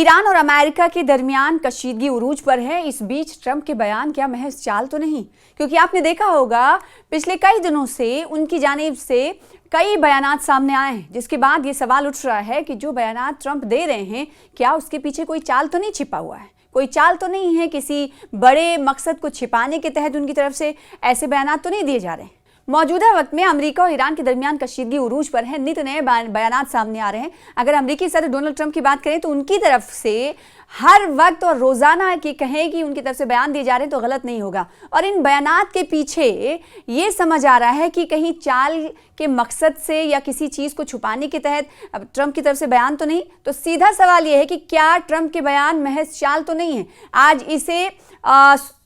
Iran और America के दरमियान कशीदगी उरूज पर है। इस बीच ट्रंप के बयान क्या महज चाल तो नहीं, क्योंकि आपने देखा होगा पिछले कई दिनों से उनकी जानिब से कई बयानात सामने आए हैं, जिसके बाद ये सवाल उठ रहा है कि जो बयानात ट्रंप दे रहे हैं क्या उसके पीछे कोई चाल तो नहीं छिपा हुआ है, कोई चाल तो नहीं है, किसी बड़े मकसद को छिपाने के तहत उनकी तरफ से ऐसे बयानात तो नहीं दिए जा रहे हैं। मौजूदा वक्त में अमेरिका और ईरान के दरमियान कशीदगी उरूज पर है। नित नए बयानात सामने आ रहे हैं। अगर अमेरिकी सदर डोनाल्ड ट्रंप की बात करें तो उनकी तरफ से हर वक्त और रोजाना की कहें कि उनकी तरफ से बयान दिए जा रहे हैं तो गलत नहीं होगा। और इन बयानात के पीछे ये समझ आ रहा है कि कहीं चाल के मकसद से या किसी चीज़ को छुपाने के तहत अब ट्रंप की तरफ से बयान तो नहीं। तो सीधा सवाल ये है कि क्या ट्रंप के बयान महज चाल तो नहीं है। आज इसे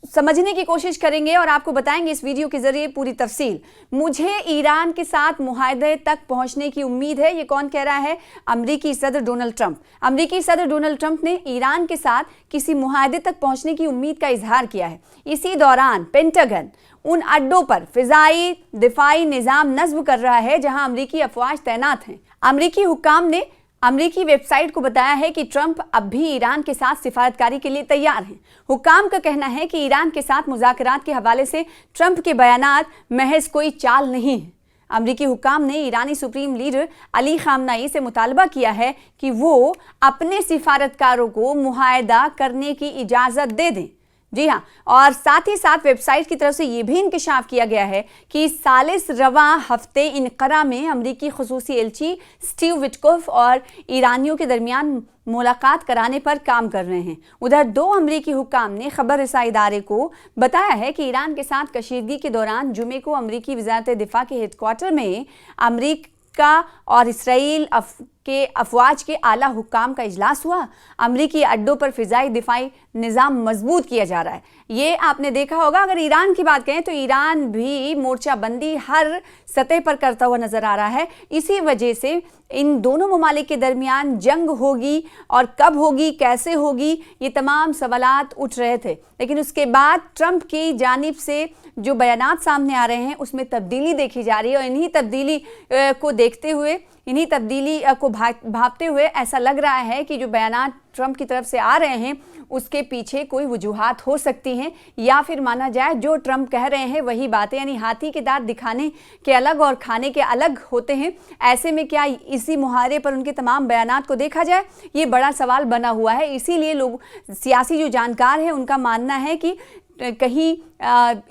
समझने की कोशिश करेंगे और आपको बताएंगे इस वीडियो के जरिए पूरी तफसील। मुझे ईरान के साथ मुआहदे तक पहुंचने की उम्मीद है, ये कौन कह रहा है? अमेरिकी सदर डोनाल्ड ट्रंप। अमेरिकी सदर डोनाल्ड ट्रंप ने ईरान के साथ किसी मुआहदे तक पहुंचने की उम्मीद का इजहार किया है। इसी दौरान पेंटागन उन अड्डों पर फिजाई दिफाई निज़ाम नस्ब कर रहा है जहां अमेरिकी अफवाज तैनात हैं। अमेरिकी हुक्काम ने अमेरिकी वेबसाइट को बताया है कि ट्रंप अब भी ईरान के साथ सिफारतकारी के लिए तैयार हैं। हुक्काम का कहना है कि ईरान के साथ मुज़ाकरात के हवाले से ट्रंप के बयानात महज कोई चाल नहीं है। अमेरिकी हुक्काम ने ईरानी सुप्रीम लीडर अली खामनाई से मुतालबा किया है कि वो अपने सिफारतकारों को मुआहदा करने की इजाज़त दे दें। जी हाँ, और साथ ही साथ वेबसाइट की तरफ से ये भी इंकशाफ किया गया है कि सालिस रवां हफ्ते इनकरा में अमरीकी खुसूसी एलची स्टीव विटकोफ और ईरानियों के दरमियान मुलाकात कराने पर काम कर रहे हैं। उधर दो अमरीकी हुक्काम ने खबर रसाई इदारे को बताया है कि ईरान के साथ कशीदगी के दौरान जुमे को अमरीकी वज़ारत दिफा के हेडक्वार्टर में अमरीका और इसराइल के अफवाज के आला हुक्काम का इजलास हुआ। अमरीकी अड्डों पर फिजाई दिफाई निज़ाम मजबूत किया जा रहा है। ये आपने देखा होगा। अगर ईरान की बात करें तो ईरान भी मोर्चाबंदी हर सतह पर करता हुआ नजर आ रहा है। इसी वजह से इन दोनों ममालिक के दरमियान जंग होगी और कब होगी, कैसे होगी, ये तमाम सवालात उठ रहे थे। लेकिन उसके बाद ट्रंप की जानिब से जो बयानात सामने आ रहे हैं उसमें तब्दीली देखी जा रही है और इन्हीं तब्दीली को देखते हुए, इन्हीं तब्दीली को भांपते हुए ऐसा लग रहा है कि जो बयानात ट्रंप की तरफ से आ रहे हैं उसके पीछे कोई वजूहात हो सकती हैं, या फिर माना जाए जो ट्रंप कह रहे हैं वही बातें, यानी हाथी के दांत दिखाने के अलग और खाने के अलग होते हैं। ऐसे में क्या इसी मुहावरे पर उनके तमाम बयानात को देखा जाए, ये बड़ा सवाल बना हुआ है। इसीलिए लोग, सियासी जो जानकार हैं, उनका मानना है कि कहीं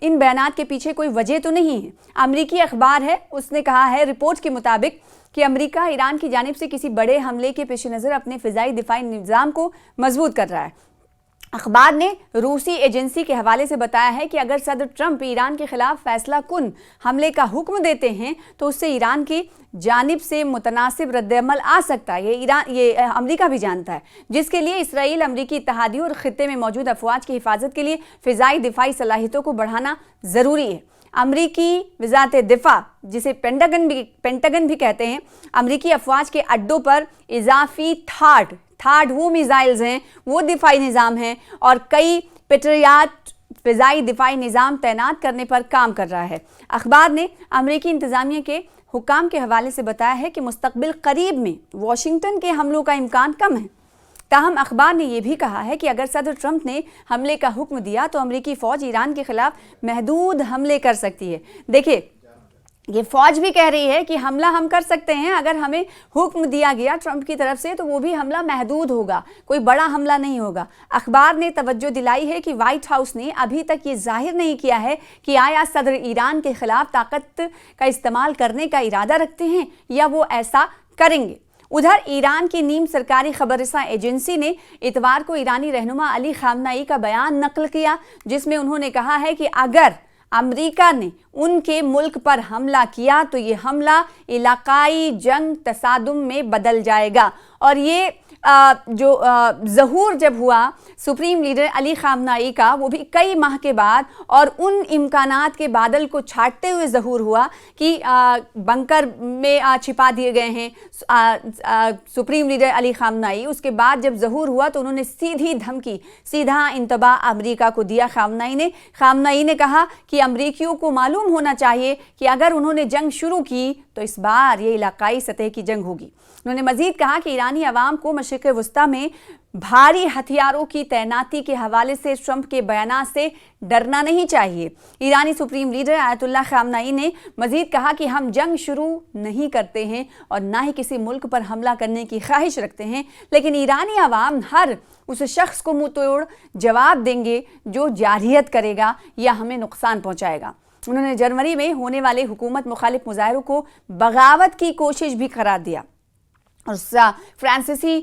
इन बयानात के पीछे कोई वजह तो नहीं है। अमेरिकी अखबार है, उसने कहा है रिपोर्ट के मुताबिक कि अमेरिका ईरान की जानिब से किसी बड़े हमले के पेश नज़र अपने फ़िज़ाई दिफाई निज़ाम को मजबूत कर रहा है। अखबार ने रूसी एजेंसी के हवाले से बताया है कि अगर सदर ट्रंप ईरान के खिलाफ फैसला कुन हमले का हुक्म देते हैं तो उससे ईरान की जानिब से मुतनासिब रद्दअमल आ सकता है। ये अमेरिका भी जानता है, जिसके लिए इसराइल अमरीकी इत्तेहादियों और खित्ते में मौजूद अफवाज की हिफाजत के लिए फ़िज़ाई दिफाई सलाहियतों को बढ़ाना ज़रूरी है। अमरीकी वज़ारत दिफा, जिसे पेंटागन भी कहते हैं, अमरीकी अफवाज के अड्डों पर इजाफी थाड वो मिसाइल्स हैं, वो दिफाई निज़ाम हैं और कई पेट्रियट फ़िज़ाई दिफाई निज़ाम तैनात करने पर काम कर रहा है। अखबार ने अमरीकी इंतज़ामिया के हुक्काम के हवाले से बताया है कि मुस्तक़बिल करीब में वाशिंगटन के हमलों का इम्कान कम है। ताहम अखबार ने यह भी कहा है कि अगर सदर ट्रंप ने हमले का हुक्म दिया तो अमरीकी फ़ौज ईरान के खिलाफ महदूद हमले कर सकती है। देखिए, ये फ़ौज भी कह रही है कि हमला हम कर सकते हैं, अगर हमें हुक्म दिया गया ट्रंप की तरफ से तो वो भी हमला महदूद होगा, कोई बड़ा हमला नहीं होगा। अखबार ने तवज्जो दिलाई है कि वाइट हाउस ने अभी तक ये जाहिर नहीं किया है कि आया सदर ईरान के खिलाफ ताकत का इस्तेमाल करने का इरादा रखते हैं या वो ऐसा करेंगे। उधर ईरान की नीम सरकारी खबररसा एजेंसी ने इतवार को ईरानी रहनुमा अली खामनाई का बयान नकल किया, जिसमें उन्होंने कहा है कि अगर अमेरिका ने उनके मुल्क पर हमला किया तो ये हमला इलाकाई जंग तसादुम में बदल जाएगा। और ये जो ज़हूर जब हुआ सुप्रीम लीडर अली खामनाई का, वो भी कई माह के बाद और उन इम्कानात के बादल को छाटते हुए ज़हूर हुआ कि बंकर में छिपा दिए गए हैं सुप्रीम लीडर अली खामनाई। उसके बाद जब ज़हूर हुआ तो उन्होंने सीधी धमकी, सीधा इंतबा अमेरिका को दिया। खामनाई ने कहा कि अमरीकियों को मालूम होना चाहिए कि अगर उन्होंने जंग शुरू की तो इस बार ये इलाकाई सतह की जंग होगी। उन्होंने मजीद कहा कि ईरानी अवाम को मशरिक़ वस्ता में भारी हथियारों की तैनाती के हवाले से ट्रंप के बयान से डरना नहीं चाहिए। ईरानी सुप्रीम लीडर आयतुल्लाह खामनेई ने मजीद कहा कि हम जंग शुरू नहीं करते हैं और ना ही किसी मुल्क पर हमला करने की ख्वाहिश रखते हैं, लेकिन ईरानी अवाम हर उस शख्स को मुंह तोड़ जवाब देंगे जो जारहियत करेगा या हमें नुकसान पहुंचाएगा। उन्होंने जनवरी में होने वाले हुकूमत मुखालिफ मुजाहरों को बगावत की कोशिश भी करार दिया। और फ्रांसीसी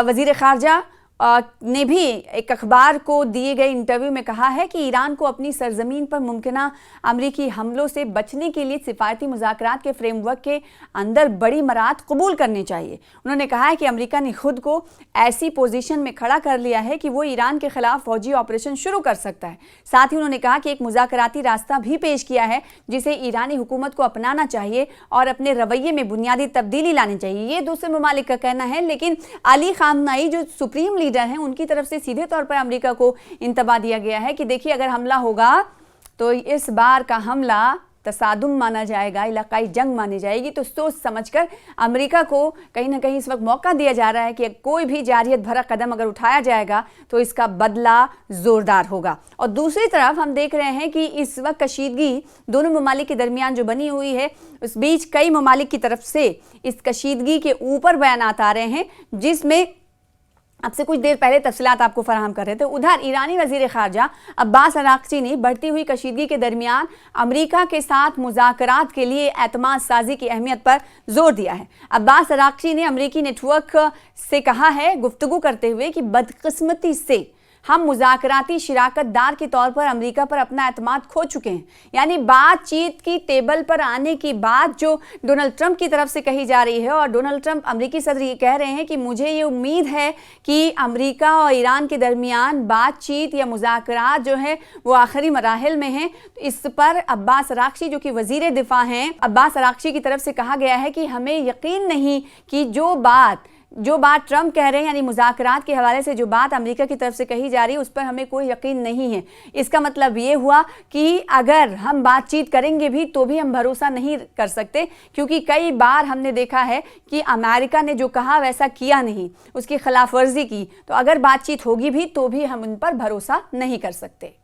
वज़ीर ख़ारजा ने भी एक अखबार को दिए गए इंटरव्यू में कहा है कि ईरान को अपनी सरजमीन पर मुमकिना अमरीकी हमलों से बचने के लिए सिफारती मुज़ाकरात के फ्रेमवर्क के अंदर बड़ी मराहत कबूल करनी चाहिए। उन्होंने कहा है कि अमेरिका ने खुद को ऐसी पोजीशन में खड़ा कर लिया है कि वो ईरान के खिलाफ फौजी ऑपरेशन शुरू कर सकता है। साथ ही उन्होंने कहा कि एक मुज़ाकराती रास्ता भी पेश किया है जिसे ईरानी हुकूमत को अपनाना चाहिए और अपने रवैये में बुनियादी तब्दीली लानी चाहिए। ये दूसरे ममालिक का कहना है, लेकिन अली खामनेई जो सुप्रीम लीडर हैं उनकी तरफ से सीधे तौर पर अमेरिका को इंतबा दिया गया है कि देखिए अगर हमला होगा तो इस बार का हमला तसादुम माना जाएगा, इलाकाई जंग मानी जाएगी। तो सोच समझकर अमेरिका को कहीं ना कहीं इस वक्त मौका दिया जा रहा है कि कोई भी जारहियत भरा कदम अगर उठाया जाएगा तो इसका बदला जोरदार होगा। और दूसरी तरफ हम देख रहे हैं कि इस वक्त कशीदगी दोनों ममालिक के दरमियान जो बनी हुई है, उस बीच कई ममालिक की तरफ से इस कशीदगी के ऊपर बयानात आ रहे हैं, जिसमें आपसे कुछ देर पहले तफसीलात आपको फराहम कर रहे थे। उधर ईरानी वज़ीर ख़ारजा अब्बास अराक़ची ने बढ़ती हुई कशीदगी के दरमियान अमेरिका के साथ मुज़ाकरात के लिए एतमाद साजी की अहमियत पर जोर दिया है। अब्बास अराक़ची ने अमेरिकी नेटवर्क से कहा है गुफ्तगू करते हुए कि बदकिस्मती से हम मुज़ाकराती शिराकतदार के तौर पर अमेरिका पर अपना एतमाद खो चुके हैं। यानी बातचीत की टेबल पर आने की बात जो डोनाल्ड ट्रंप की तरफ से कही जा रही है, और डोनाल्ड ट्रंप अमेरिकी सदर ये कह रहे हैं कि मुझे ये उम्मीद है कि अमेरिका और ईरान के दरमियान बातचीत या मुज़ाकरात जो है वो आखिरी मराहिल में हैं। तो इस पर अब्बास अराक़ची जो कि वज़ीर दिफा हैं, अब्बास अराक़ची की तरफ से कहा गया है कि हमें यकीन नहीं कि जो बात ट्रंप कह रहे हैं, यानी मुज़ाकरात के हवाले से जो बात अमेरिका की तरफ से कही जा रही है उस पर हमें कोई यकीन नहीं है। इसका मतलब ये हुआ कि अगर हम बातचीत करेंगे भी तो भी हम भरोसा नहीं कर सकते, क्योंकि कई बार हमने देखा है कि अमेरिका ने जो कहा वैसा किया नहीं, उसकी खिलाफ वर्जी की। तो अगर बातचीत होगी भी तो भी हम उन पर भरोसा नहीं कर सकते।